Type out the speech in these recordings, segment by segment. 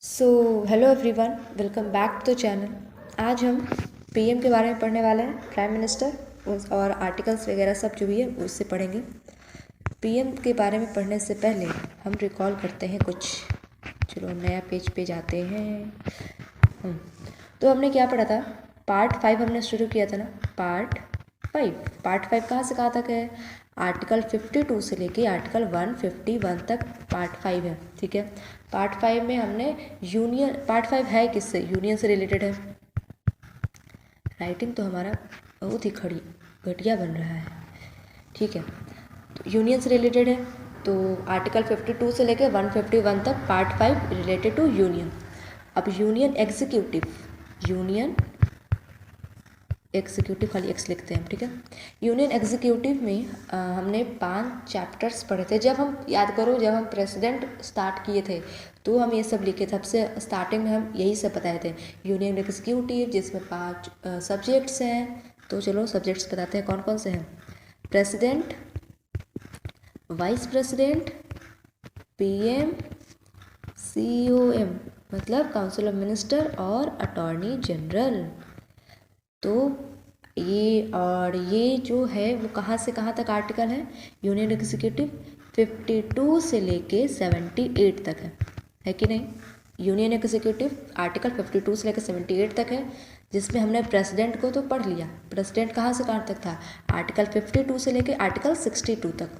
So hello everyone, welcome back to the channel. आज हम PM के बारे में पढ़ने वाले हैं, प्राइम मिनिस्टर, और आर्टिकल्स वगैरह सब जो भी है उससे पढ़ेंगे। पीएम के बारे में पढ़ने से पहले हम रिकॉल करते हैं कुछ। चलो नया पेज पे जाते हैं। तो हमने क्या पढ़ा था? पार्ट 5 हमने शुरू किया था ना। पार्ट 5 कहाँ से कहाँ तक है? आर्टिकल 52 से लेके आर्टिकल 151 तक पार्ट 5 है। ठीक है, पार्ट 5 में हमने यूनियन, पार्ट 5 है किससे? यूनियन से रिलेटेड है। राइटिंग तो हमारा बहुत ही घटिया बन रहा है। ठीक है, तो यूनियन से रिलेटेड है, तो आर्टिकल 52 से लेकर 151 तक पार्ट 5 रिलेटेड टू यूनियन। अब यूनियन एग्जीक्यूटिव खाली एक्स लिखते हैं। ठीक है, यूनियन एग्जीक्यूटिव में हमने 5 चैप्टर्स पढ़े थे। जब हम याद करो, जब हम प्रेसिडेंट स्टार्ट किए थे तो हम ये सब लिखे थे। सबसे स्टार्टिंग में हम यही सब बताए थे, यूनियन एग्जीक्यूटिव, जिसमें 5 सब्जेक्ट्स हैं। तो चलो सब्जेक्ट्स बताते हैं कौन कौन से हैं। President, vice president, PM, COM मतलब काउंसिल ऑफ मिनिस्टर, और अटॉर्नी जनरल। तो ये जो है वो कहाँ से कहाँ तक आर्टिकल है? यूनियन एग्जीक्यूटिव 52 से लेके 78 तक है कि नहीं? यूनियन एग्जीक्यूटिव आर्टिकल 52 से लेकर 78 तक है, जिसमें हमने प्रेसिडेंट को तो पढ़ लिया। प्रेसिडेंट कहाँ से कहाँ तक था? आर्टिकल 52 से लेकर आर्टिकल 62 तक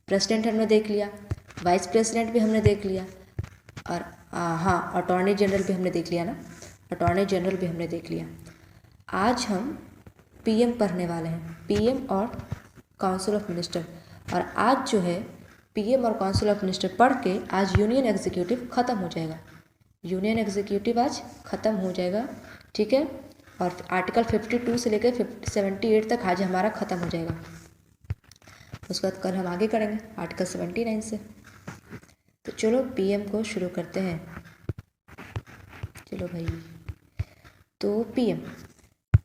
प्रेसिडेंट हमने देख लिया। वाइस प्रेसिडेंट भी हमने देख लिया, और हाँ, अटॉर्नी जनरल भी हमने देख लिया ना। अटॉर्नी जनरल भी हमने देख लिया। आज हम पीएम पढ़ने वाले हैं, पीएम और काउंसिल ऑफ मिनिस्टर। और आज जो है पीएम और काउंसिल ऑफ मिनिस्टर पढ़ के आज यूनियन एग्जीक्यूटिव ख़त्म हो जाएगा। यूनियन एग्जीक्यूटिव आज ख़त्म हो जाएगा। ठीक है, और आर्टिकल 52 से लेकर 78 तक आज हमारा ख़त्म हो जाएगा। उसके बाद कल हम आगे करेंगे आर्टिकल 79 से। तो चलो पीएम को शुरू करते हैं। चलो भाई, तो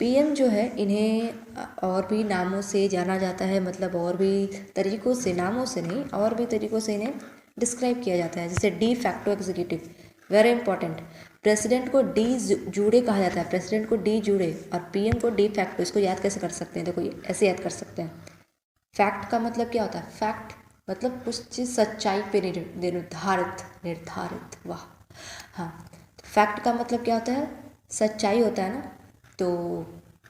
पीएम जो है, इन्हें और भी नामों से जाना जाता है, मतलब और भी तरीक़ों से, नामों से नहीं, और भी तरीक़ों से इन्हें डिस्क्राइब किया जाता है। जैसे de facto executive, very important. President को डी जूरे कहा जाता है, प्रेसिडेंट को डी जूरे, और पीएम को डी फैक्टो। इसको याद कैसे कर सकते हैं? देखो ऐसे याद कर सकते हैं। फैक्ट का मतलब क्या होता है? फैक्ट मतलब कुछ चीज़ सच्चाई पे निर्धारित। वाह, हाँ, फैक्ट का मतलब क्या होता है? सच्चाई होता है ना। तो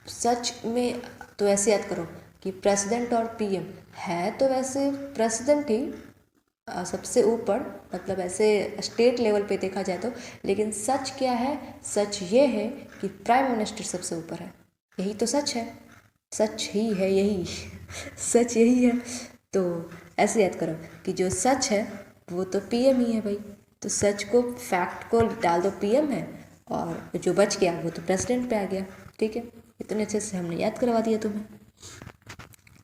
सच में तो ऐसे याद करो कि प्रेसिडेंट और पीएम है, तो वैसे प्रेसिडेंट ही सबसे ऊपर, मतलब ऐसे स्टेट लेवल पे देखा जाए तो। लेकिन सच क्या है? सच ये है कि प्राइम मिनिस्टर सबसे ऊपर है। यही तो सच है, सच ही है यही सच यही है। तो ऐसे याद करो कि जो सच है वो तो पीएम ही है भाई। तो सच को, फैक्ट को डाल दो पीएम है, और जो बच गया वो तो प्रेसिडेंट पे आ गया। ठीक है, इतने अच्छे से हमने याद करवा दिया तुम्हें।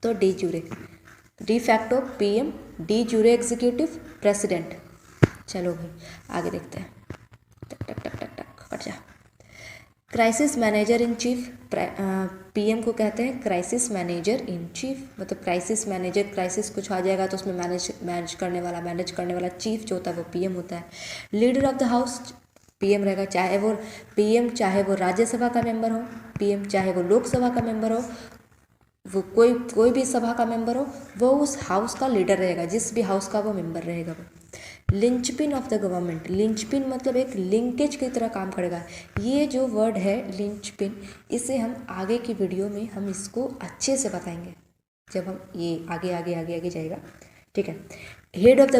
तो D jure, de facto PM, D jure executive, president. चलो भाई आगे देखते हैं। टक टक टक टक टक हट जा। Crisis manager in chief, PM को कहते हैं क्राइसिस मैनेजर इन चीफ। मतलब क्राइसिस मैनेजर, क्राइसिस कुछ आ जाएगा तो उसमें मैनेज करने वाला चीफ जो होता है वो पीएम होता है। Leader of the house PM रहेगा, चाहे वो राज्यसभा का मेंबर हो, पीएम चाहे वो लोकसभा का मेंबर हो, वो कोई भी सभा का मेंबर हो, वो उस हाउस का लीडर रहेगा, जिस भी हाउस का वो मेंबर रहेगा वो। Linchpin of the government, linchpin मतलब एक लिंकेज की तरह काम करेगा। ये जो वर्ड है लिंचपिन, इसे हम आगे की वीडियो में हम इसको अच्छे से बताएंगे, जब हम ये आगे जाएगा। ठीक है, head of the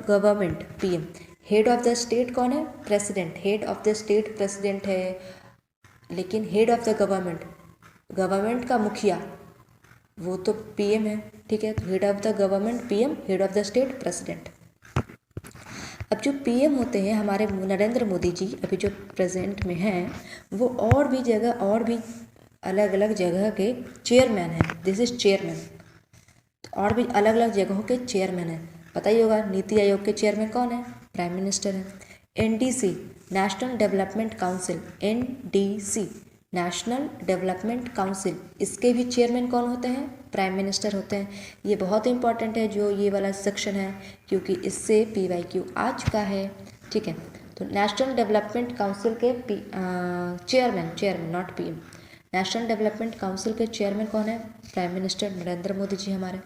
government PM, head of the state कौन है? President. Head of the state president है, लेकिन हेड ऑफ द गवर्नमेंट का मुखिया वो तो पीएम है। ठीक है, head of the government PM, head of the state president. अब जो पीएम होते हैं हमारे नरेंद्र मोदी जी, अभी जो प्रेजेंट में हैं, वो और भी अलग अलग जगह के चेयरमैन हैं। This is chairman. और भी अलग अलग जगहों के चेयरमैन हैं। पता ही होगा, नीति आयोग के चेयरमैन कौन है? प्राइम मिनिस्टर है। NDC, national development council, NDC national development council, इसके भी चेयरमैन कौन होते हैं? प्राइम मिनिस्टर होते हैं। ये बहुत इंपॉर्टेंट है जो ये वाला सेक्शन है, क्योंकि इससे PYQ आ चुका है। ठीक है, तो नेशनल डेवलपमेंट काउंसिल के chairman not PM, national development council के चेयरमैन कौन है? प्राइम मिनिस्टर नरेंद्र मोदी जी हमारे।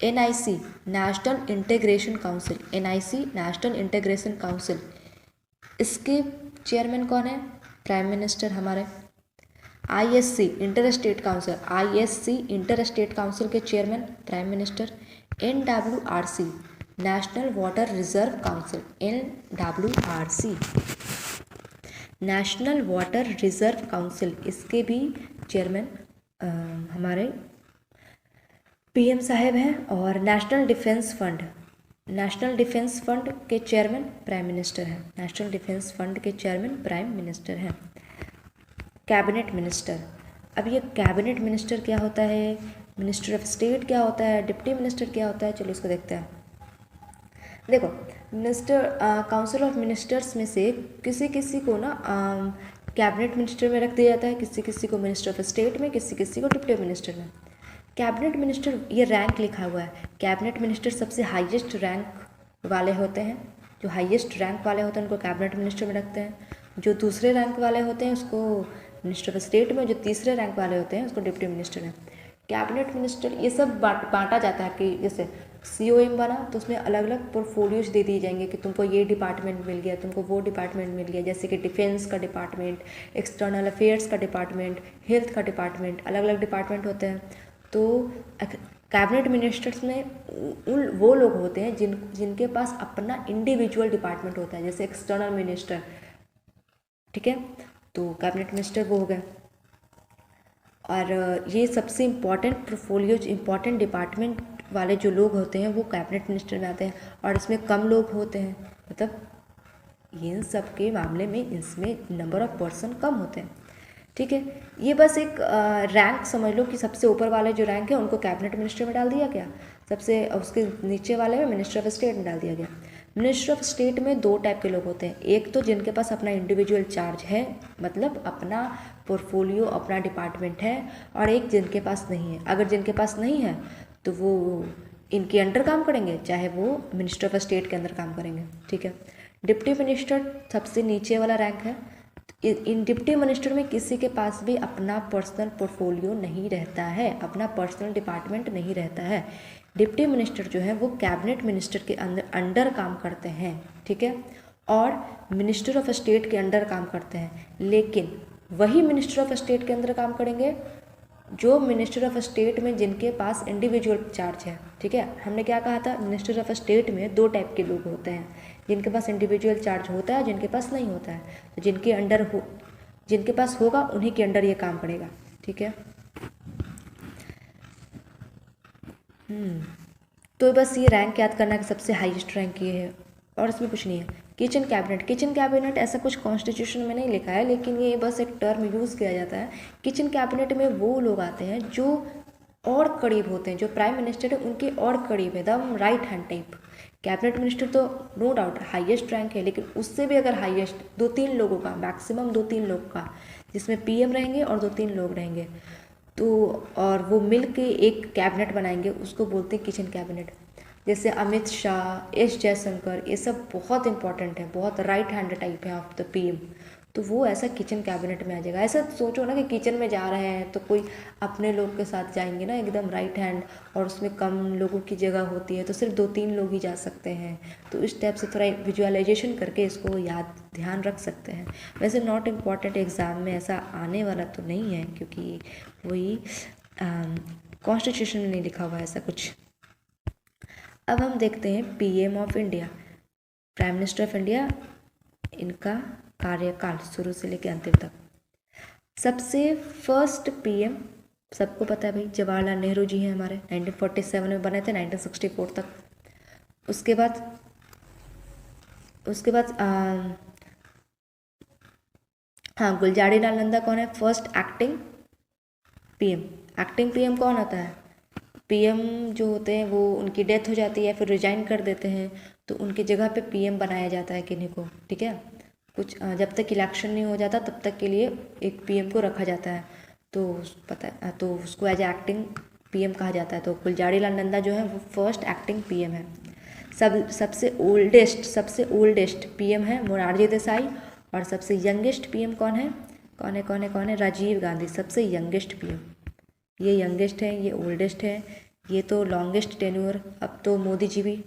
NIC national integration council, NIC national integration council, इसके चेयरमैन कौन है? प्राइम मिनिस्टर हमारे। ISC inter state council, ISC inter state council के chairman prime minister. NWRC national water reserve council, NWRC national water reserve council, इसके भी chairman हमारे PM साहब हैं। और national defence fund, national defence fund के chairman prime minister हैं, national defence fund के चेयरमैन प्राइम मिनिस्टर हैं। कैबिनेट मिनिस्टर, अब ये कैबिनेट मिनिस्टर क्या होता है, मिनिस्टर ऑफ स्टेट क्या होता है, डिप्टी मिनिस्टर क्या होता है, चलो इसको देखते हैं। देखो मिनिस्टर काउंसिल ऑफ मिनिस्टर्स में से किसी किसी को ना कैबिनेट मिनिस्टर में रख दिया जाता है, किसी किसी को मिनिस्टर ऑफ स्टेट में, किसी किसी को डिप्टी मिनिस्टर में। कैबिनेट मिनिस्टर ये रैंक लिखा हुआ है, कैबिनेट मिनिस्टर सबसे हाईएस्ट रैंक वाले होते हैं, जो हाईएस्ट रैंक वाले होते हैं उनको कैबिनेट मिनिस्टर में रखते हैं, जो दूसरे रैंक वाले होते हैं उसको मिनिस्टर ऑफ स्टेट में, जो तीसरे रैंक वाले होते हैं उसको डिप्टी मिनिस्टर में। कैबिनेट मिनिस्टर ये सब बांटा जाता है कि जैसे सीओएम बना तो उसमें अलग अलग पोर्टफोलियोज दे दिए जाएंगे कि तुमको ये डिपार्टमेंट मिल गया, तुमको वो डिपार्टमेंट मिल गया, जैसे कि डिफेंस का डिपार्टमेंट, एक्सटर्नल अफेयर्स का डिपार्टमेंट, हेल्थ का डिपार्टमेंट, अलग अलग डिपार्टमेंट होते हैं। तो कैबिनेट मिनिस्टर्स में उन वो लोग होते हैं जिनके पास अपना इंडिविजुअल डिपार्टमेंट होता है, जैसे एक्सटर्नल मिनिस्टर, ठीक है, तो कैबिनेट मिनिस्टर वो हो गए। और ये सबसे इम्पॉर्टेंट पोर्टफोलियोज, इम्पॉर्टेंट डिपार्टमेंट वाले जो लोग होते हैं वो कैबिनेट मिनिस्टर में आते हैं, और इसमें कम लोग होते हैं, मतलब इन सब के मामले में इसमें नंबर ऑफ पर्सन कम होते हैं, ठीक है। ये बस एक रैंक समझ लो कि सबसे ऊपर वाले जो रैंक है उनको कैबिनेट मिनिस्टर में डाल दिया गया, सबसे उसके नीचे वाले में मिनिस्टर ऑफ स्टेट में डाल दिया गया। मिनिस्टर ऑफ स्टेट में दो टाइप के लोग होते हैं, एक तो जिनके पास अपना इंडिविजुअल चार्ज है, मतलब अपना पोर्टफोलियो, अपना डिपार्टमेंट है, और एक जिनके पास नहीं है। अगर जिनके पास नहीं है तो वो इनके अंडर काम करेंगे, चाहे वो मिनिस्टर ऑफ स्टेट के अंदर काम करेंगे, ठीक है। डिप्टी मिनिस्टर सबसे नीचे वाला रैंक है। इन डिप्टी मिनिस्टर में किसी के पास भी अपना पर्सनल पोर्टफोलियो नहीं रहता है, अपना पर्सनल डिपार्टमेंट नहीं रहता है। डिप्टी मिनिस्टर जो है वो कैबिनेट मिनिस्टर के अंडर काम करते हैं, ठीक है, और मिनिस्टर ऑफ स्टेट के अंडर काम करते हैं। लेकिन वही मिनिस्टर ऑफ स्टेट के अंदर काम करेंगे जो मिनिस्टर ऑफ स्टेट में जिनके पास इंडिविजुअल चार्ज है, ठीक है। हमने क्या कहा था, मिनिस्टर ऑफ स्टेट में दो टाइप के लोग होते हैं, जिनके पास इंडिविजुअल चार्ज होता है, जिनके पास नहीं होता है। तो जिनके अंडर हो, जिनके पास होगा उन्हीं के अंडर ये काम करेगा, ठीक है। तो बस ये रैंक याद करना कि सबसे हाईएस्ट रैंक ये है, और इसमें कुछ नहीं है। किचन कैबिनेट, किचन कैबिनेट ऐसा कुछ कॉन्स्टिट्यूशन में नहीं लिखा है, लेकिन ये बस एक टर्म यूज़ किया जाता है। किचन कैबिनेट में वो लोग आते हैं जो और करीब होते हैं, जो प्राइम मिनिस्टर है उनके और करीब है, एकदम right hand type. Cabinet minister तो नो डाउट हाईएस्ट रैंक है, लेकिन उससे भी अगर हाईएस्ट 2-3 लोगों का, मैक्सिमम 2-3 लोग का, जिसमें पीएम रहेंगे और 2-3 लोग रहेंगे, तो और वो मिल के एक कैबिनेट बनाएंगे, उसको बोलते हैं किचन कैबिनेट। जैसे अमित शाह, एस जयशंकर, ये सब बहुत इंपॉर्टेंट है, बहुत राइट हैंड टाइप है ऑफ द पीएम, तो वो ऐसा किचन कैबिनेट में आ जाएगा। ऐसा सोचो ना कि किचन में जा रहे हैं तो कोई अपने लोग के साथ जाएंगे ना, एकदम राइट हैंड, और उसमें कम लोगों की जगह होती है तो सिर्फ 2-3 लोग ही जा सकते हैं। तो इस टाइप से थोड़ा विजुअलाइजेशन करके इसको याद ध्यान रख सकते हैं। वैसे नॉट इम्पॉर्टेंट, एग्ज़ाम में ऐसा आने वाला तो नहीं है, क्योंकि वही कॉन्स्टिट्यूशन में नहीं लिखा हुआ है ऐसा कुछ। अब हम देखते हैं PM of India, prime minister of India, इनका कार्यकाल शुरू से लेकर अंतिम तक। सबसे फर्स्ट पीएम सबको पता है भाई, जवाहरलाल नेहरू जी हैं हमारे, 1947 में बने थे 1964 तक। उसके बाद हाँ, गुलजारी लाल नंदा कौन है, first acting PM. Acting PM कौन होता है, पीएम जो होते हैं वो उनकी डेथ हो जाती है, फिर रिजाइन कर देते हैं, तो उनकी जगह पे पीएम बनाया जाता है किन्हीं को, ठीक है। कुछ जब तक इलेक्शन नहीं हो जाता तब तक के लिए एक पीएम को रखा जाता है, तो उसको एज एक्टिंग पीएम कहा जाता है। तो गुलजारी लाल नंदा जो है वो फर्स्ट एक्टिंग पीएम है। सबसे ओल्डेस्ट पीएम है मोरारजी देसाई, और सबसे यंगेस्ट पीएम कौन है? राजीव गांधी, सबसे यंगेस्ट पीएम। ये यंगेस्ट है, ये ओल्डेस्ट है, ये तो लॉन्गेस्ट टेन्योर। अब तो मोदी जी भी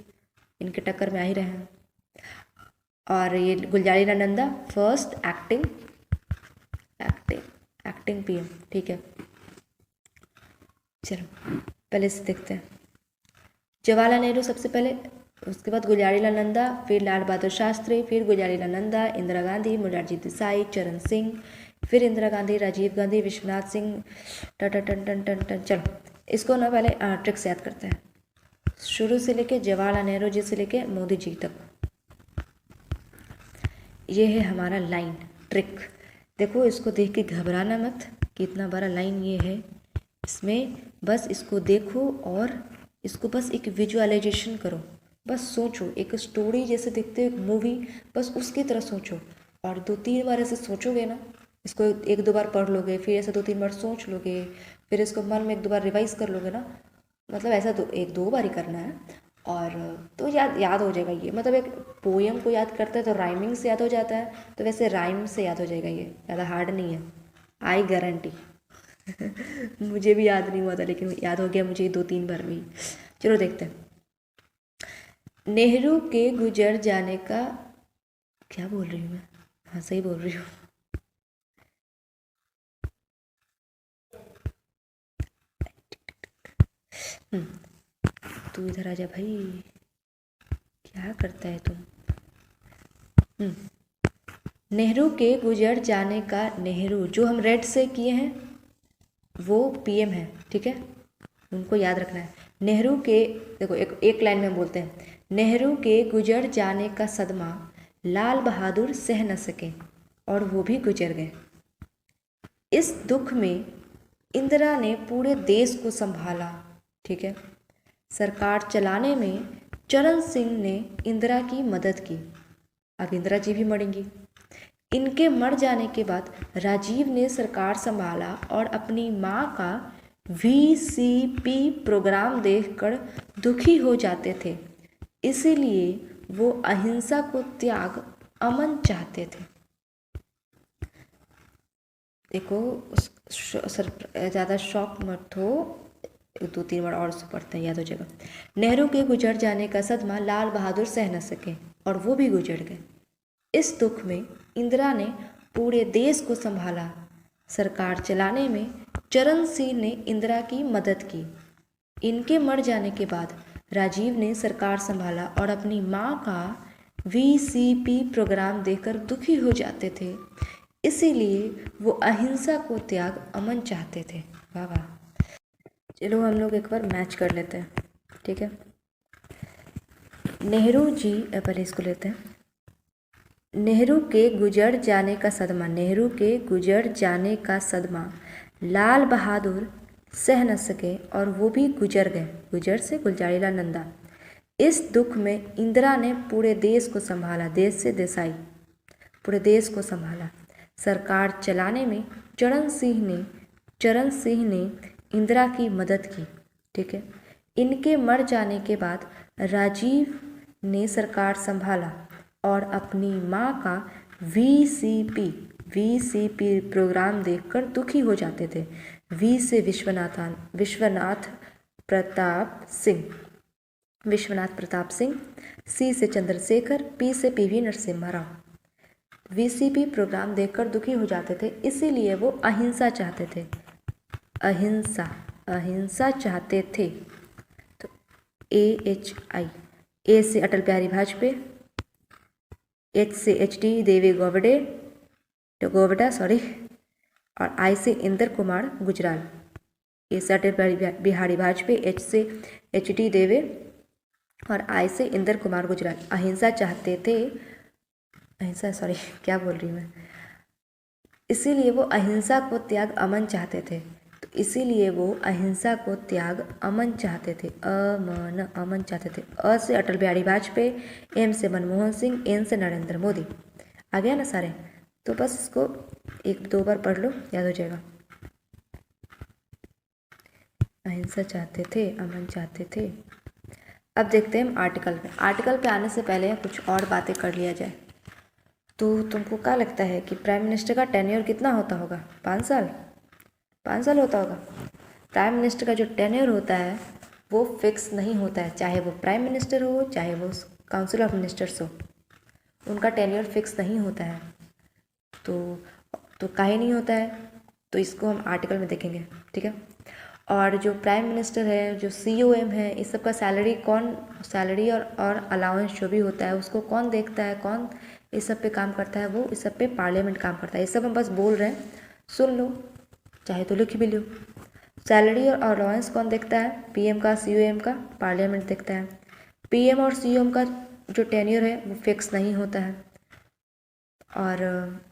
इनके टक्कर में आ ही रहे हैं। और ये Gulzari Nanda first acting PM. ठीक है, चलो पहले से देखते हैं। जवाहरलाल नेहरू सबसे पहले, उसके बाद गुलजारी लाल नंदा, फिर लाल बहादुर शास्त्री, फिर गुलजारी लाल नंदा, इंदिरा गांधी, मोरारजी देसाई, चरण सिंह, फिर इंदिरा गांधी, राजीव गांधी, विश्वनाथ सिंह, टन टन टन टन टन। चलो इसको ना पहले ट्रिक से याद करते हैं, शुरू से लेके जवाहरलाल नेहरू जी से लेके मोदी जी तक। ये है हमारा लाइन ट्रिक। देखो इसको देख के घबराना मत कि इतना बड़ा लाइन ये है, इसमें बस इसको देखो और इसको बस एक विजुअलाइजेशन करो, बस सोचो, एक स्टोरी जैसे देखते हो, एक मूवी, बस उसकी तरह सोचो। और 2-3 बार ऐसे सोचोगे ना, इसको 1-2 बार पढ़ लोगे, फिर ऐसे 2-3 बार सोच लोगे, फिर इसको मन में 1-2 बार रिवाइज कर लोगे ना, मतलब ऐसा तो 1-2 बार ही करना है, और तो याद हो जाएगा ये। मतलब एक पोएम को याद करते हैं तो राइमिंग से याद हो जाता है, तो वैसे राइम से याद हो जाएगा, ये ज़्यादा हार्ड नहीं है, आई गारंटी। मुझे भी याद नहीं हुआ था, लेकिन याद हो गया मुझे 2-3 बार भी। चलो देखते हैं। नेहरू के गुजर जाने का, क्या बोल रही हूँ मैं? हाँ सही बोल रही हूँ। तू इधर आ जा भाई, क्या करता है तुम? नेहरू के गुजर जाने का, नेहरू जो हम रेड से किए हैं वो पीएम है, ठीक है, उनको याद रखना है। नेहरू के, देखो एक लाइन में बोलते हैं, नेहरू के गुजर जाने का सदमा लाल बहादुर सह न सके और वो भी गुजर गए। इस दुख में इंदिरा ने पूरे देश को संभाला, ठीक है। सरकार चलाने में चरण सिंह ने इंदिरा की मदद की। अब इंदिरा जी भी मरेंगी। इनके मर जाने के बाद राजीव ने सरकार संभाला और अपनी माँ का VCP प्रोग्राम देखकर दुखी हो जाते थे, इसीलिए वो अहिंसा को त्याग अमन चाहते थे। देखो ज़्यादा शौक मत हो, 2-3 बार और पढ़ते हैं, याद हो जाएगा। नेहरू के गुजर जाने का सदमा लाल बहादुर सह न सके और वो भी गुजर गए। इस दुख में इंदिरा ने पूरे देश को संभाला। सरकार चलाने में चरण सिंह ने इंदिरा की मदद की। इनके मर जाने के बाद राजीव ने सरकार संभाला और अपनी माँ का VCP प्रोग्राम देखकर दुखी हो जाते थे, इसीलिए वो अहिंसा को त्याग अमन चाहते थे। वाह वाह। चलो हम लोग एक बार मैच कर लेते हैं, ठीक है। नेहरू जी, पहले इसको लेते हैं। नेहरू के गुजर जाने का सदमा, नेहरू के गुजर जाने का सदमा लाल बहादुर सह न सके और वो भी गुजर गए। गुजर से गुलजारी लाल नंदा। इस दुख में इंदिरा ने पूरे देश को संभाला, देश से देसाई, पूरे देश को संभाला। सरकार चलाने में चरण सिंह ने इंदिरा की मदद की, ठीक है। इनके मर जाने के बाद राजीव ने सरकार संभाला और अपनी माँ का VCP प्रोग्राम देखकर दुखी हो जाते थे। V से विश्वनाथ प्रताप सिंह, C से चंद्रशेखर, P से PV Narasimha Rao. VCP program देखकर दुखी हो जाते थे, इसीलिए वो अहिंसा चाहते थे। अहिंसा चाहते थे। तो AHI, A से अटल बिहारी वाजपेयी, H से HD देवे गौवड़ा और I से इंद्र कुमार गुजराल। A से अटल बिहारी वाजपेयी, H से HD देवे और I से इंद्र कुमार गुजराल अहिंसा चाहते थे। क्या बोल रही मैं? इसीलिए वो अहिंसा को त्याग अमन चाहते थे। तो इसीलिए वो अहिंसा को त्याग अमन चाहते थे। अमन चाहते थे। अ से अटल बिहारी वाजपेयी, M से मनमोहन सिंह, N से नरेंद्र मोदी। आ गया ना सारे? तो बस इसको 1-2 बार पढ़ लो, याद हो जाएगा। अहिंसा चाहते थे, अमन चाहते थे। अब देखते हैं हम आर्टिकल पे। आर्टिकल पे आने से पहले कुछ और बातें कर लिया जाए। तो तुमको क्या लगता है कि प्राइम मिनिस्टर का टेन्योर कितना होता होगा? 5 साल? 5 साल होता होगा। प्राइम मिनिस्टर का जो टेन्योर होता है वो फिक्स नहीं होता है, चाहे वो प्राइम मिनिस्टर हो चाहे वो काउंसिल ऑफ मिनिस्टर्स हो, उनका टेन्योर फिक्स नहीं होता है। तो काहे नहीं होता है, तो इसको हम आर्टिकल में देखेंगे, ठीक है। और जो प्राइम मिनिस्टर है, जो COM है, इस सब का सैलरी और अलाउंस जो भी होता है उसको कौन देखता है, कौन इस सब पे काम करता है? वो इस सब पे पार्लियामेंट काम करता है। ये सब हम बस बोल रहे हैं, सुन लो, चाहे तो लिख भी लो। सैलरी और अलाउंस कौन देखता है? PM का, COM का, पार्लियामेंट देखता है। PM और COM का जो टेन्योर है वो फिक्स नहीं होता है।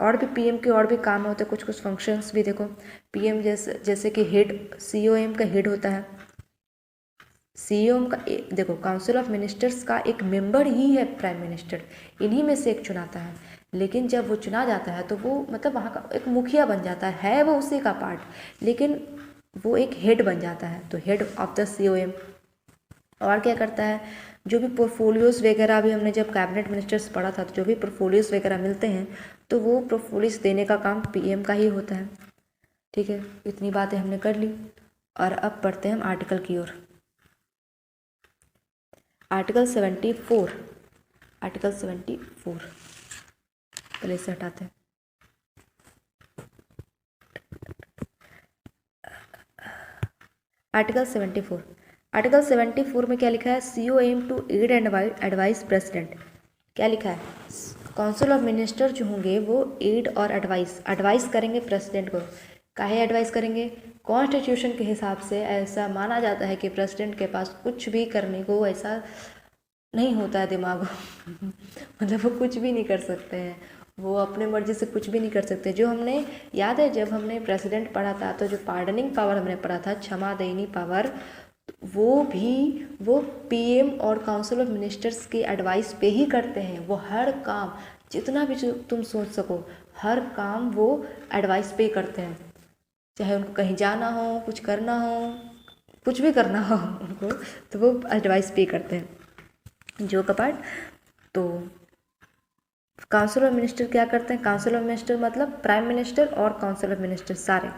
और भी PM के और भी काम होते हैं, कुछ कुछ फंक्शंस भी देखो। PM जैसे कि हेड, COM का हेड होता है। COM का देखो, काउंसिल ऑफ मिनिस्टर्स का एक मेंबर ही है प्राइम मिनिस्टर, इन्हीं में से एक चुनाता है। लेकिन जब वो चुना जाता है तो वो मतलब वहाँ का एक मुखिया बन जाता है वो उसी का पार्ट, लेकिन वो एक हेड बन जाता है, तो हेड ऑफ द COM। और क्या करता है? जो भी पोर्टफोलियोज़ वगैरह, भी हमने जब कैबिनेट मिनिस्टर्स पढ़ा था, तो जो भी पोर्टफोलियोज़ वगैरह मिलते हैं तो वो पोर्टफोलियोज़ देने का काम PM का ही होता है, ठीक है। इतनी बातें हमने कर ली और अब पढ़ते हैं हम आर्टिकल की ओर। आर्टिकल 74, आर्टिकल 74 पहले से हटाते हैं। आर्टिकल 74, आर्टिकल 74 में क्या लिखा है? COM to aid and advise president. क्या लिखा है? काउंसिल ऑफ मिनिस्टर जो होंगे वो एड और एडवाइस करेंगे प्रेसिडेंट को। काहे एडवाइस करेंगे? कॉन्स्टिट्यूशन के हिसाब से ऐसा माना जाता है कि प्रेसिडेंट के पास कुछ भी करने को ऐसा नहीं होता है दिमाग मतलब वो कुछ भी नहीं कर सकते हैं, वो अपने मर्जी से कुछ भी नहीं कर सकते। जो हमने याद है जब हमने प्रेसिडेंट पढ़ा था, तो जो पार्डनिंग पावर हमने पढ़ा था, क्षमा देनी पावर, वो PM और काउंसिल ऑफ मिनिस्टर्स की एडवाइस पे ही करते हैं। वो हर काम, जितना भी जो तुम सोच सको, हर काम वो एडवाइस पे ही करते हैं। चाहे उनको कहीं जाना हो, कुछ करना हो, कुछ भी करना हो उनको, तो वो एडवाइस पे करते हैं जो कपाट। तो काउंसिल ऑफ मिनिस्टर क्या करते हैं? काउंसिल ऑफ मिनिस्टर मतलब प्राइम मिनिस्टर और काउंसिल ऑफ मिनिस्टर सारे,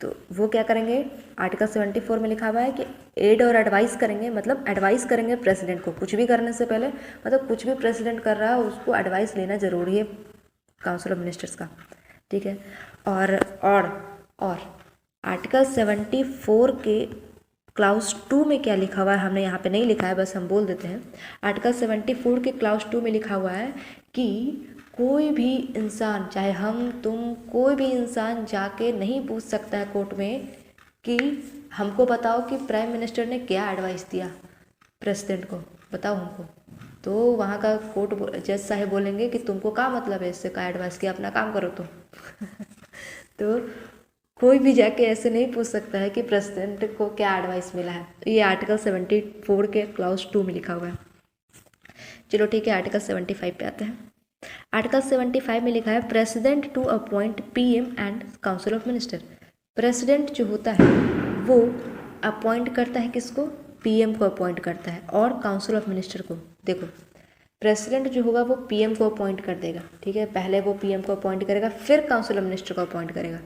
तो वो क्या करेंगे? आर्टिकल 74 में लिखा हुआ है कि एड और एडवाइस करेंगे, मतलब एडवाइस करेंगे प्रेसिडेंट को कुछ भी करने से पहले, मतलब कुछ भी प्रेसिडेंट कर रहा है उसको एडवाइस लेना ज़रूरी है काउंसिल ऑफ मिनिस्टर्स का, ठीक है। और आर्टिकल 74 के क्लाउज 2 में क्या लिखा हुआ है? हमने यहाँ पे नहीं लिखा है, बस हम बोल देते हैं। आर्टिकल 74 के क्लाउज 2 में लिखा हुआ है कि कोई भी इंसान, चाहे हम तुम, कोई भी इंसान जाके नहीं पूछ सकता है कोर्ट में कि हमको बताओ कि प्राइम मिनिस्टर ने क्या एडवाइस दिया प्रेसिडेंट को, बताओ हमको। तो वहाँ का कोर्ट जज साहब बोलेंगे कि तुमको क्या मतलब है इससे, क्या एडवाइस किया, अपना काम करो तुम तो कोई भी जाके ऐसे नहीं पूछ सकता है कि प्रेसिडेंट को क्या एडवाइस मिला है। ये आर्टिकल 74 के क्लाउज 2 में लिखा हुआ है। चलो ठीक है, आर्टिकल 75 पे आते हैं। आर्टिकल 75 में लिखा है president to appoint PM and council of minister. President जो होता है वो अपॉइंट करता है किसको? PM को अपॉइंट करता है और काउंसिल ऑफ मिनिस्टर को। देखो, प्रेसिडेंट जो होगा वो PM को अपॉइंट कर देगा, ठीक है। पहले वो PM को अपॉइंट करेगा, फिर काउंसिल ऑफ मिनिस्टर को अपॉइंट करेगा।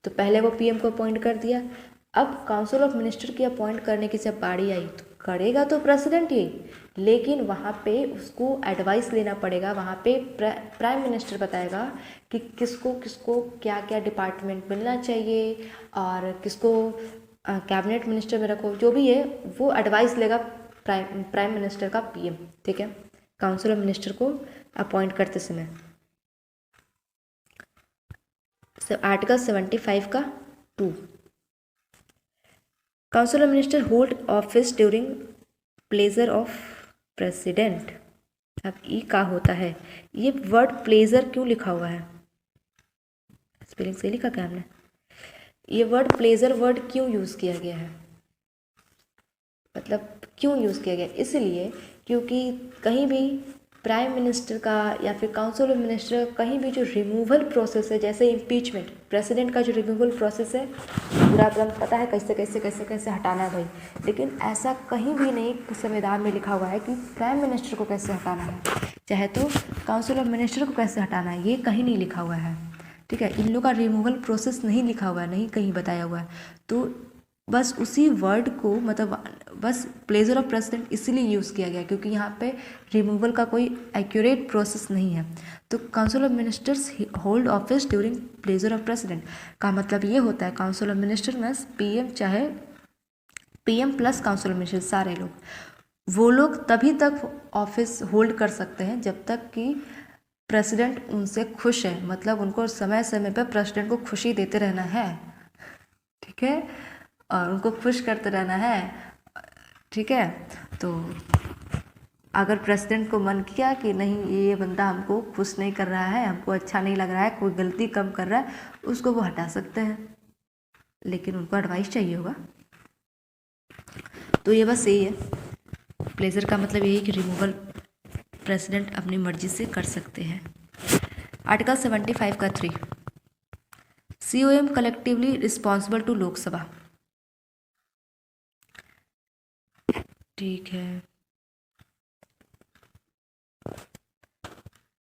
तो पहले वो PM को अपॉइंट कर दिया, अब काउंसिल ऑफ मिनिस्टर की अपॉइंट करने की जब बारी आई तो करेगा तो प्रेसिडेंट ही, लेकिन वहाँ पे उसको एडवाइस लेना पड़ेगा। वहाँ पे प्राइम मिनिस्टर बताएगा कि किसको किसको क्या क्या डिपार्टमेंट मिलना चाहिए और किसको कैबिनेट मिनिस्टर में रखो, जो भी है वो एडवाइस लेगा प्राइम मिनिस्टर का PM, ठीक है, काउंसिल ऑफ मिनिस्टर को अपॉइंट करते समय। आर्टिकल 75 का 2, council of minister hold office during pleasure of president. अब ये क्या होता है? ये वर्ड प्लेजर क्यों लिखा हुआ है? स्पेलिंग सही लिखा क्या हमने? ये वर्ड प्लेजर वर्ड क्यों यूज़ किया गया है? मतलब क्यों यूज़ किया गया? इसलिए क्योंकि कहीं भी प्राइम मिनिस्टर का या फिर काउंसिल ऑफ मिनिस्टर कहीं भी जो रिमूवल प्रोसेस है, जैसे इम्पीचमेंट, प्रेसिडेंट का जो रिमूवल प्रोसेस है पूरा एकदम पता है कैसे कैसे कैसे कैसे हटाना है भाई, लेकिन ऐसा कहीं भी नहीं संविधान में लिखा हुआ है कि प्राइम मिनिस्टर को कैसे हटाना है, चाहे तो काउंसिल ऑफ मिनिस्टर को कैसे हटाना है, ये कहीं नहीं लिखा हुआ है। ठीक है, इन लोग का रिमूवल प्रोसेस नहीं लिखा हुआ है, नहीं कहीं बताया हुआ है। तो बस उसी वर्ड को मतलब बस प्लेजर ऑफ प्रेसिडेंट इसीलिए यूज़ किया गया क्योंकि यहाँ पे रिमूवल का कोई एक्यूरेट प्रोसेस नहीं है। तो council of ministers hold office during pleasure of president का मतलब ये होता है काउंसिल ऑफ मिनिस्टर में पीएम चाहे PM plus council of minister सारे लोग, वो लोग तभी तक ऑफिस होल्ड कर सकते हैं जब तक कि प्रेसिडेंट उनसे खुश है, मतलब उनको समय समय पर प्रेसिडेंट को खुशी देते रहना है। ठीक है, और उनको खुश करते रहना है। ठीक है, तो अगर प्रेसिडेंट को मन किया कि नहीं ये बंदा हमको खुश नहीं कर रहा है, हमको अच्छा नहीं लग रहा है, कोई गलती कम कर रहा है, उसको वो हटा सकते हैं, लेकिन उनको एडवाइस चाहिए होगा। तो ये बस यही है, प्लेजर का मतलब यही कि रिमूवल प्रेसिडेंट अपनी मर्जी से कर सकते हैं। आर्टिकल 75 का 3, COM collectively responsible to Lok Sabha. ठीक है,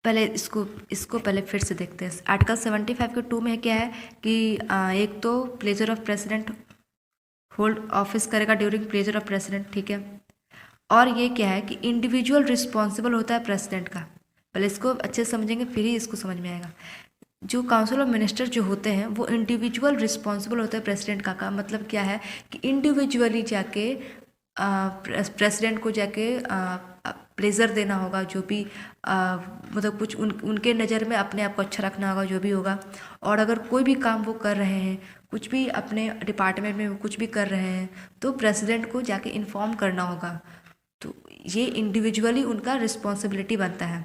पहले इसको पहले फिर से देखते हैं। आर्टिकल 75 के 2 में क्या है कि एक तो pleasure of president hold office करेगा ड्यूरिंग प्लेजर ऑफ प्रेसिडेंट। ठीक है, और ये क्या है कि इंडिविजुअल रिस्पॉन्सिबल होता है प्रेसिडेंट का। पहले इसको अच्छे से समझेंगे फिर ही इसको समझ में आएगा। जो काउंसिल ऑफ मिनिस्टर जो होते हैं वो इंडिविजुअल रिस्पॉन्सिबल होते हैं प्रेसिडेंट का मतलब क्या है कि इंडिविजुअली जाके प्रेसिडेंट को जाके प्लेजर देना होगा, जो भी मतलब कुछ उनके नज़र में अपने आप को अच्छा रखना होगा, जो भी होगा। और अगर कोई भी काम वो कर रहे हैं, कुछ भी अपने डिपार्टमेंट में कुछ भी कर रहे हैं, तो प्रेसिडेंट को जाके इन्फॉर्म करना होगा। तो ये इंडिविजुअली उनका रिस्पॉन्सिबिलिटी बनता है।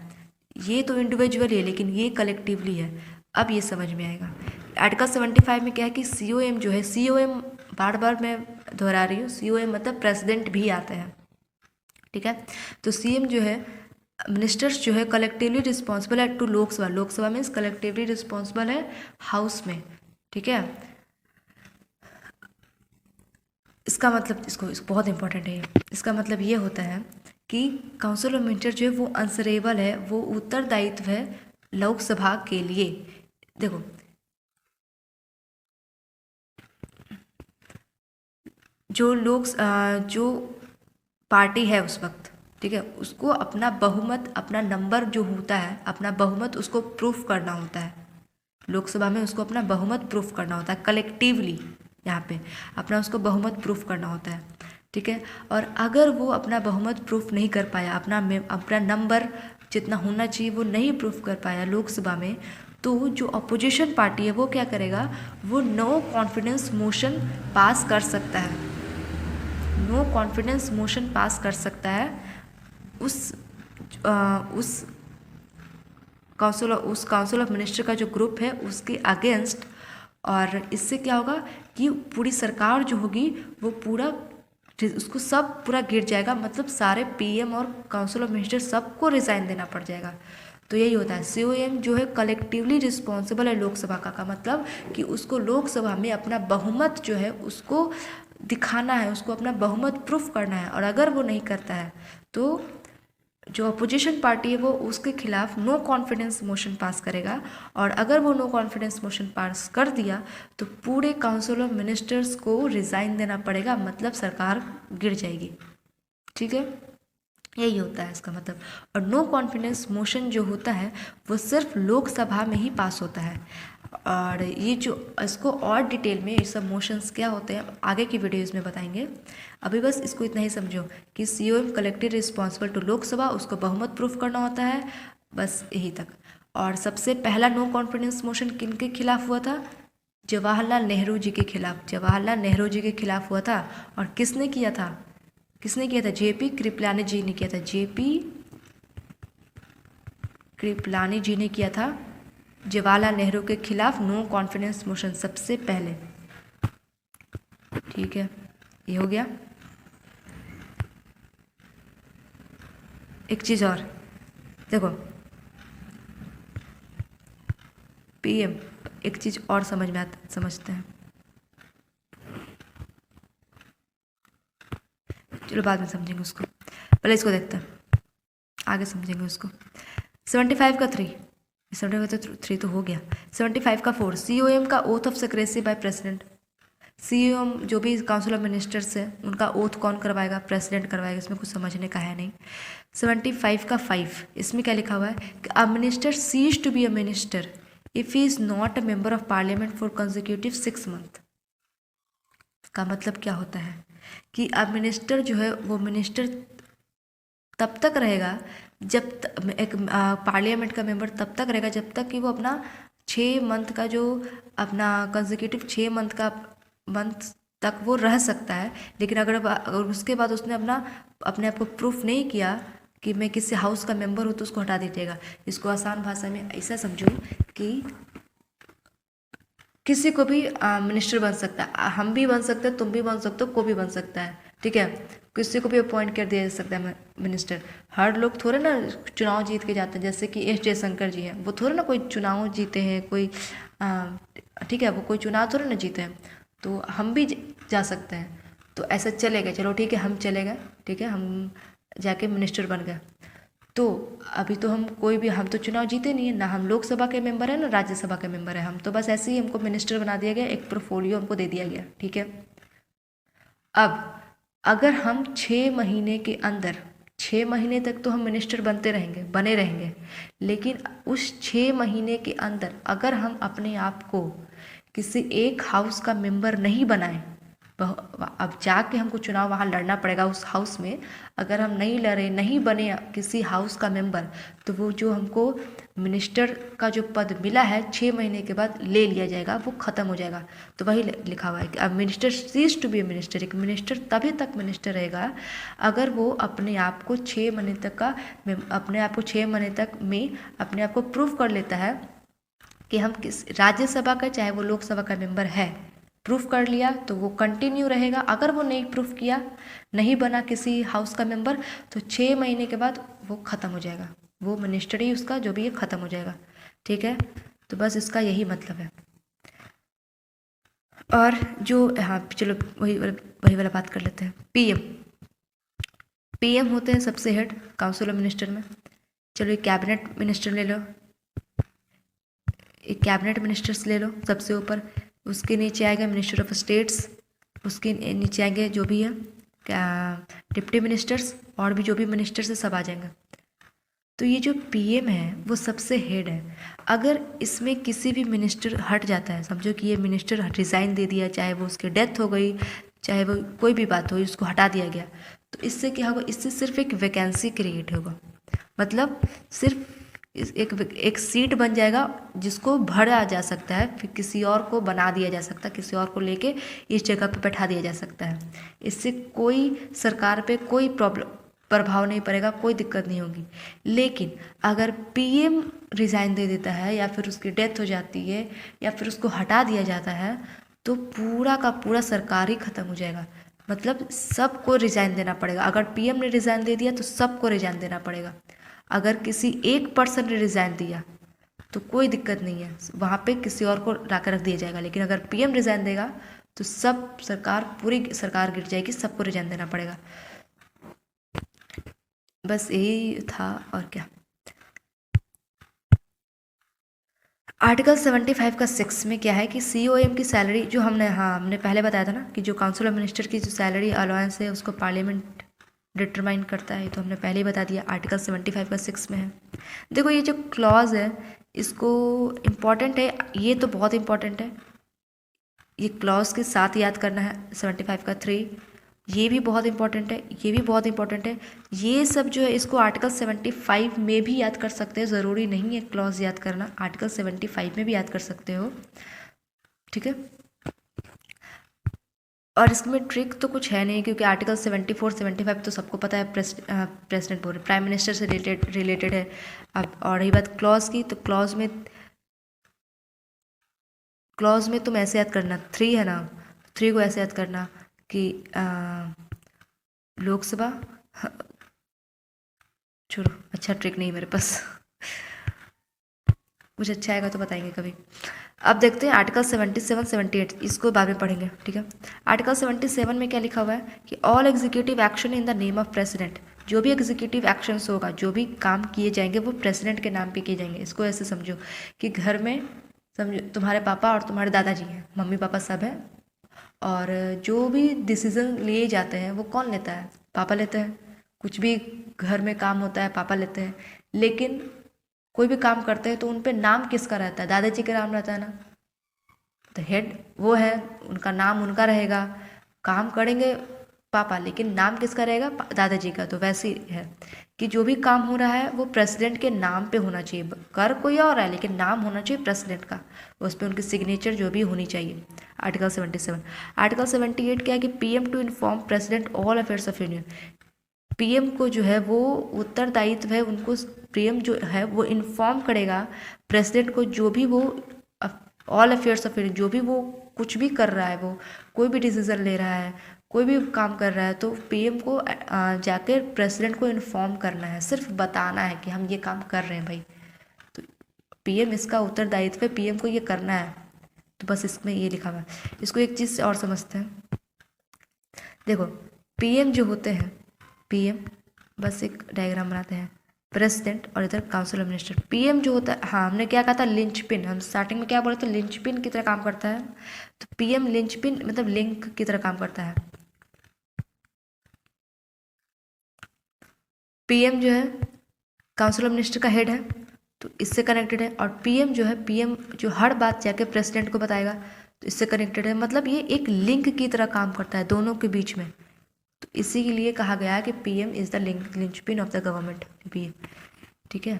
ये तो इंडिविजुअली है लेकिन ये कलेक्टिवली है। अब ये समझ में आएगा। आर्टिकल 75 में क्या है कि COM जो है, COM बार बार मैं दोहरा रही हूँ, COM मतलब प्रेसिडेंट भी आता है। ठीक है, तो CM जो है, मिनिस्टर्स जो है कलेक्टिवली रिस्पॉन्सिबल है to Lok Sabha. Lok Sabha means collectively responsible है हाउस में। ठीक है, इसका मतलब इसको बहुत इंपॉर्टेंट है। इसका मतलब ये होता है कि काउंसिल ऑफ मिनिस्टर जो है वो आंसरेबल है, वो उत्तरदायित्व है लोकसभा के लिए। देखो, जो पार्टी है उस वक्त, ठीक है, उसको अपना बहुमत, अपना नंबर जो होता है, अपना बहुमत उसको प्रूफ करना होता है। लोकसभा में उसको अपना बहुमत प्रूफ करना होता है कलेक्टिवली, यहाँ पे अपना उसको बहुमत प्रूफ करना होता है। ठीक है, और अगर वो अपना बहुमत प्रूफ नहीं कर पाया, अपना नंबर जितना होना चाहिए वो नहीं प्रूफ कर पाया लोकसभा में, तो जो अपोजिशन पार्टी है वो क्या करेगा, वो नो कॉन्फिडेंस मोशन पास कर सकता है। नो कॉन्फिडेंस मोशन पास कर सकता है उस काउंसिल ऑफ मिनिस्टर का जो ग्रुप है उसके अगेंस्ट। और इससे क्या होगा कि पूरी सरकार जो होगी वो उसको सब पूरा गिर जाएगा, मतलब सारे PM और काउंसिल ऑफ मिनिस्टर सबको रिज़ाइन देना पड़ जाएगा। तो यही होता है, COM जो है कलेक्टिवली रिस्पॉन्सिबल है लोकसभा का मतलब कि उसको लोकसभा में अपना बहुमत जो है उसको दिखाना है, उसको अपना बहुमत प्रूफ करना है। और अगर वो नहीं करता है तो जो अपोजिशन पार्टी है वो उसके खिलाफ नो कॉन्फिडेंस मोशन पास करेगा। और अगर वो नो कॉन्फिडेंस मोशन पास कर दिया तो पूरे काउंसिल ऑफ मिनिस्टर्स को रिज़ाइन देना पड़ेगा, मतलब सरकार गिर जाएगी। ठीक है, यही होता है इसका मतलब। और नो कॉन्फिडेंस मोशन जो होता है वो सिर्फ लोकसभा में ही पास होता है। और ये जो इसको और डिटेल में ये सब मोशंस क्या होते हैं आगे की वीडियोज़ में बताएंगे। अभी बस इसको इतना ही समझो कि COM collective responsible to Lok Sabha, उसको बहुमत प्रूफ करना होता है, बस यही तक। और सबसे पहला नो कॉन्फिडेंस मोशन किन के खिलाफ हुआ था, जवाहरलाल नेहरू जी के खिलाफ। जवाहरलाल नेहरू जी के खिलाफ हुआ था। और किसने किया था, JP कृपलानी जी ने किया था। JP कृपलानी जी ने किया था जवाहरलाल नेहरू के खिलाफ नो कॉन्फिडेंस मोशन सबसे पहले। ठीक है, ये हो गया। एक चीज़ और देखो, PM एक चीज़ और समझते हैं। चलो बाद में समझेंगे उसको, पहले इसको देखते हैं, आगे समझेंगे उसको। 75 का 3, 75 का 3 तो हो गया। 75 का 4, COM का oath of secrecy by president. COM जो भी काउंसिल ऑफ मिनिस्टर्स है उनका ओथ कौन करवाएगा? प्रेसिडेंट करवाएगा, इसमें कुछ समझने का है नहीं। 75 का 5, इसमें क्या लिखा हुआ है कि a minister ceases to be a minister if he is not a member of parliament for consecutive 6 month. का मतलब क्या होता है कि अब मिनिस्टर जो है वो मिनिस्टर तब तक रहेगा जब एक पार्लियामेंट का मेंबर तब तक रहेगा जब तक कि वो अपना 6 मंथ का जो अपना कंजिक्यूटिव 6 मंथ तक वो रह सकता है। लेकिन अगर उसके बाद उसने अपने आप को प्रूफ नहीं किया कि मैं किसी हाउस का मेंबर हूँ तो उसको हटा दीजिएगा। इसको आसान भाषा में ऐसा समझो कि किसी को भी मिनिस्टर बन सकता है, हम भी बन सकते हैं, तुम भी बन सकते हो, कोई भी बन सकता है, ठीक है। किसी को भी अपॉइंट कर दिया जा सकता है मिनिस्टर। हर लोग थोड़े ना चुनाव जीत के जाते हैं, जैसे कि एस जयशंकर जी हैं, वो थोड़े ना कोई चुनाव जीते हैं, कोई ठीक है, वो कोई चुनाव थोड़े ना जीते हैं, तो हम भी जा सकते हैं। तो ऐसा चलेगा, चलो ठीक है, हम चले गए, ठीक है, हम जाके मिनिस्टर बन गए। तो अभी तो हम तो चुनाव जीते नहीं है ना, हम लोकसभा के मेंबर हैं ना राज्यसभा के मेंबर हैं, हम तो बस ऐसे ही हमको मिनिस्टर बना दिया गया, एक पोर्टफोलियो हमको दे दिया गया, ठीक है। अब अगर हम 6 महीने के अंदर, 6 महीने तक तो हम मिनिस्टर बने रहेंगे, लेकिन उस 6 महीने के अंदर अगर हम अपने आप को किसी एक हाउस का मेंबर नहीं बनाए, अब जाके हमको चुनाव वहाँ लड़ना पड़ेगा उस हाउस में। अगर हम नहीं लड़े, नहीं बने किसी हाउस का मेंबर, तो वो जो हमको मिनिस्टर का जो पद मिला है 6 महीने के बाद ले लिया जाएगा, वो ख़त्म हो जाएगा। तो वही लिखा हुआ है कि अब minister ceases to be a minister, एक मिनिस्टर तभी तक मिनिस्टर रहेगा अगर वो अपने आप को 6 महीने तक में अपने आप को प्रूव कर लेता है कि हम किस राज्यसभा का चाहे वो लोकसभा का मेंबर है, प्रूफ कर लिया तो वो कंटिन्यू रहेगा। अगर वो नहीं प्रूफ किया, नहीं बना किसी हाउस का मेंबर, तो 6 महीने के बाद वो ख़त्म हो जाएगा, वो मिनिस्टर ही उसका जो भी है ख़त्म हो जाएगा, ठीक है। तो बस इसका यही मतलब है। और जो हाँ चलो वही वाला बात कर लेते हैं। पीएम होते हैं सबसे हेड काउंसिल ऑफ मिनिस्टर में। चलो एक कैबिनेट मिनिस्टर ले लो, एक कैबिनेट मिनिस्टर्स ले लो सबसे ऊपर, उसके नीचे आएगा मिनिस्टर ऑफ स्टेट्स, उसके नीचे आएंगे जो भी है डिप्टी मिनिस्टर्स, और भी जो भी मिनिस्टर्स है सब आ जाएंगे। तो ये जो पीएम है वो सबसे हेड है। अगर इसमें किसी भी मिनिस्टर हट जाता है, समझो कि ये मिनिस्टर रिज़ाइन दे दिया, चाहे वो उसकी डेथ हो गई, चाहे वो कोई भी बात हो, उसको हटा दिया गया, तो इससे क्या होगा? इससे सिर्फ एक वैकेंसी क्रिएट होगा, मतलब सिर्फ एक सीट बन जाएगा जिसको भरा जा सकता है, फिर किसी और को बना दिया जा सकता है, किसी और को लेके इस जगह पे बैठा दिया जा सकता है। इससे कोई सरकार पे कोई प्रभाव नहीं पड़ेगा, कोई दिक्कत नहीं होगी। लेकिन अगर पीएम रिज़ाइन दे देता है, या फिर उसकी डेथ हो जाती है, या फिर उसको हटा दिया जाता है, तो पूरा का पूरा सरकार ही ख़त्म हो जाएगा। मतलब सबको रिज़ाइन देना पड़ेगा। अगर पीएम ने रिज़ाइन दे दिया तो सबको रिज़ाइन देना पड़ेगा। अगर किसी एक पर्सन ने रिज़ाइन दिया तो कोई दिक्कत नहीं है, वहाँ पे किसी और को लाकर रख दिया जाएगा। लेकिन अगर पीएम रिज़ाइन देगा तो पूरी सरकार गिर जाएगी, सबको रिज़ाइन देना पड़ेगा। बस यही था, और क्या। आर्टिकल 75 का 6 में क्या है कि COM की सैलरी जो हमने पहले बताया था ना, कि जो काउंसिल ऑफ मिनिस्टर की जो सैलरी अलाउंस है उसको पार्लियामेंट डिटरमाइन करता है, तो हमने पहले ही बता दिया। आर्टिकल 75 का 6 में है। देखो ये जो क्लॉज है इसको इम्पॉर्टेंट है, ये तो बहुत इम्पॉर्टेंट है, ये क्लॉज के साथ याद करना है। 75 का 3 ये भी बहुत इंपॉर्टेंट है, ये भी बहुत इंपॉर्टेंट है। ये सब जो है इसको आर्टिकल 75 में भी याद कर सकते हैं, ज़रूरी नहीं है क्लॉज याद करना, आर्टिकल 75 में भी याद कर सकते हो, ठीक है। और इसमें ट्रिक तो कुछ है नहीं, क्योंकि आर्टिकल 74 75 तो सबको पता है, प्रेसिडेंट बोल रहे प्राइम मिनिस्टर से रिलेटेड है। अब और रही बात क्लॉज की, तो क्लॉज में तुम ऐसे याद करना, 3 है ना, 3 को ऐसे याद करना कि लोकसभा, छोड़ो, अच्छा ट्रिक नहीं मेरे पास। कुछ अच्छा आएगा तो बताएंगे कभी। अब देखते हैं आर्टिकल 77 78, इसको बाद में पढ़ेंगे, ठीक है। आर्टिकल 77 में क्या लिखा हुआ है कि all executive action in the name of president, जो भी एग्जीक्यूटिव एक्शंस होगा, जो भी काम किए जाएंगे वो प्रेसिडेंट के नाम पे किए जाएंगे। इसको ऐसे समझो कि घर में समझो तुम्हारे पापा और तुम्हारे दादाजी हैं, मम्मी पापा सब हैं, और जो भी डिसीज़न लिए जाते हैं वो कौन लेता है? पापा लेते हैं। कुछ भी घर में काम होता है पापा लेते हैं, लेकिन कोई भी काम करते हैं तो उन पे नाम किसका रहता है? दादाजी का नाम रहता है ना। तो हेड वो है, उनका नाम उनका रहेगा। काम करेंगे पापा, लेकिन नाम किसका रहेगा? दादाजी का। तो वैसे ही है कि जो भी काम हो रहा है वो प्रेसिडेंट के नाम पे होना चाहिए। कर कोई और है लेकिन नाम होना चाहिए प्रेसिडेंट का, उस पर उनकी सिग्नेचर जो भी होनी चाहिए। आर्टिकल 77। आर्टिकल 78 क्या है कि PM to inform president all affairs of union. PM को जो है वो उत्तरदायित्व है, उनको पीएम जो है वो इन्फॉर्म करेगा प्रेसिडेंट को, जो भी वो ऑल अफेयर्स ऑफ यूनियन, जो भी वो कुछ भी कर रहा है, वो कोई भी डिसीजन ले रहा है, कोई भी काम कर रहा है, तो पीएम को जाके प्रेसिडेंट को इन्फॉर्म करना है, सिर्फ बताना है कि हम ये काम कर रहे हैं भाई। तो पीएम, इसका उत्तरदायित्व है, पीएम को ये करना है। तो बस इसमें ये लिखा हुआ है। इसको एक चीज़ और समझते हैं। देखो पीएम जो होते हैं, पीएम बस एक डायग्राम बनाते हैं, प्रेसिडेंट और इधर काउंसिल ऑफ मिनिस्टर। पीएम जो होता है, हाँ हमने क्या कहा था? लिंचपिन। हम स्टार्टिंग में क्या बोले थे? लिंचपिन की तरह काम करता है। तो पीएम लिंचपिन मतलब लिंक की तरह काम करता है। पीएम जो है काउंसिल ऑफ मिनिस्टर का हेड है, तो इससे कनेक्टेड है। और पीएम जो है, पीएम जो हर बात जाके प्रेसिडेंट को बताएगा, तो इससे कनेक्टेड है। मतलब ये एक लिंक की तरह काम करता है दोनों के बीच में। तो इसी के लिए कहा गया है कि PM is the linchpin of the government, PM, ठीक है।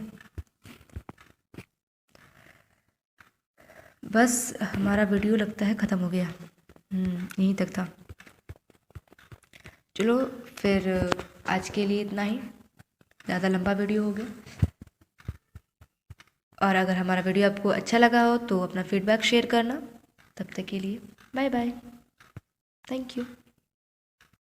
बस हमारा वीडियो लगता है ख़त्म हो गया। यहीं तक था। चलो फिर आज के लिए इतना ही, ज़्यादा लंबा वीडियो हो गया। और अगर हमारा वीडियो आपको अच्छा लगा हो तो अपना फीडबैक शेयर करना। तब तक के लिए बाय बाय, थैंक यू।